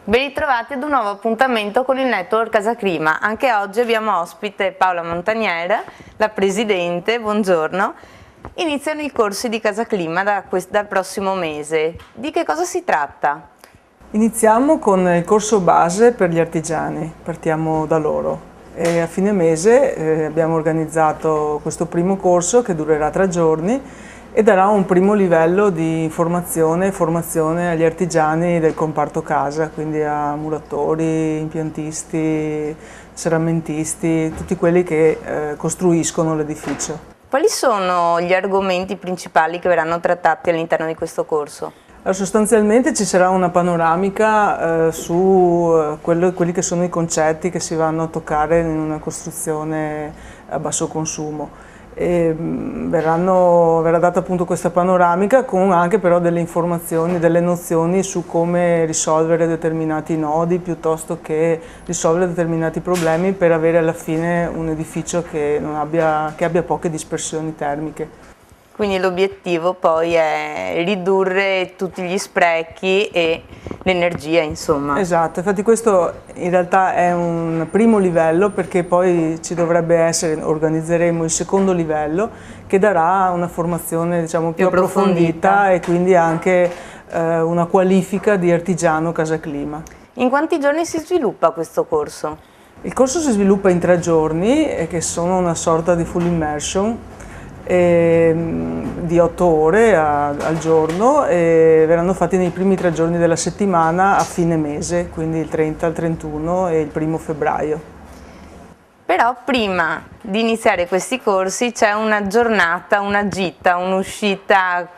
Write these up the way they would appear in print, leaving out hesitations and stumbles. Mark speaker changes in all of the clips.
Speaker 1: Ben ritrovati ad un nuovo appuntamento con il Network Casa Clima. Anche oggi abbiamo ospite Paola Montaniera, la Presidente, buongiorno. Iniziano i corsi di Casa Clima dal prossimo mese. Di che cosa si tratta?
Speaker 2: Iniziamo con il corso base per gli artigiani, partiamo da loro. E a fine mese abbiamo organizzato questo primo corso che durerà 3 giorni e darà un primo livello di informazione e formazione agli artigiani del comparto casa, quindi a muratori, impiantisti, ceramentisti, tutti quelli che costruiscono l'edificio. Quali
Speaker 1: sono gli argomenti principali che verranno trattati all'interno di questo corso?
Speaker 2: Allora, sostanzialmente ci sarà una panoramica su quelli che sono i concetti che si vanno a toccare in una costruzione a basso consumo. Verrà data appunto questa panoramica con anche però delle informazioni, delle nozioni su come risolvere determinati nodi piuttosto che risolvere determinati problemi per avere alla fine un edificio che abbia poche dispersioni termiche.
Speaker 1: Quindi l'obiettivo poi è ridurre tutti gli sprechi e l'energia, insomma.
Speaker 2: Esatto, infatti questo in realtà è un primo livello perché poi ci dovrebbe essere, organizzeremo il secondo livello che darà una formazione diciamo più approfondita e quindi anche una qualifica di artigiano Casa Clima.
Speaker 1: In quanti giorni si sviluppa questo corso?
Speaker 2: Il corso si sviluppa in 3 giorni che sono una sorta di full immersion di 8 ore al giorno e verranno fatti nei primi 3 giorni della settimana a fine mese, quindi il 30, il 31 e il 1° febbraio.
Speaker 1: Però prima di iniziare questi corsi c'è una giornata, una gita, un'uscita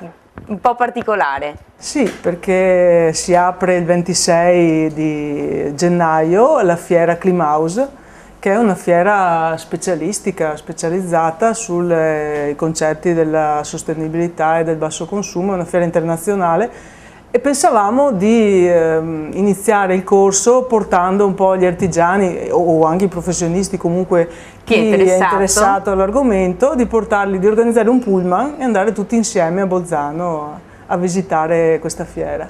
Speaker 1: un po' particolare.
Speaker 2: Sì, perché si apre il 26 di gennaio la fiera Klimahouse, che è una fiera specialistica, specializzata sui concetti della sostenibilità e del basso consumo, è una fiera internazionale e pensavamo di iniziare il corso portando un po' gli artigiani o anche i professionisti, comunque chi è interessato all'argomento, di organizzare un pullman e andare tutti insieme a Bolzano a visitare questa fiera.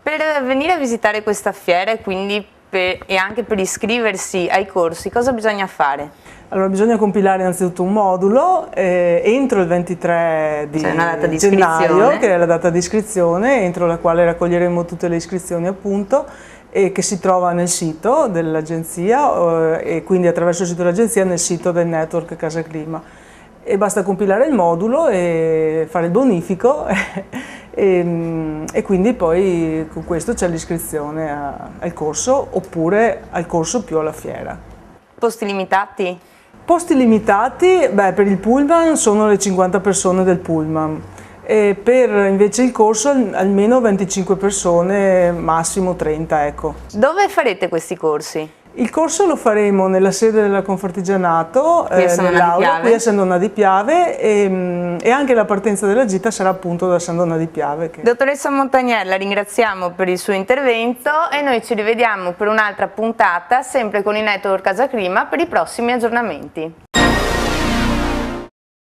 Speaker 1: Per venire a visitare questa fiera e quindi e anche per iscriversi ai corsi, cosa bisogna fare?
Speaker 2: Allora bisogna compilare innanzitutto un modulo entro il 23 di gennaio, che è la data di iscrizione, entro la quale raccoglieremo tutte le iscrizioni appunto, e che si trova nel sito dell'agenzia e quindi attraverso il sito dell'agenzia nel sito del network Casa Clima. E basta compilare il modulo e fare il bonifico e quindi poi con questo c'è l'iscrizione al corso oppure al corso più alla fiera.
Speaker 1: Posti limitati?
Speaker 2: Posti limitati, per il pullman sono le 50 persone del pullman e per invece il corso almeno 25 persone, massimo 30, ecco.
Speaker 1: Dove farete questi corsi?
Speaker 2: Il corso lo faremo nella sede della Confartigianato, nell'aula qui a San Donna di Piave e anche la partenza della gita sarà appunto da San Donna di Piave.
Speaker 1: Dottoressa Montaniera, la ringraziamo per il suo intervento e noi ci rivediamo per un'altra puntata sempre con il Network Casa Clima per i prossimi aggiornamenti.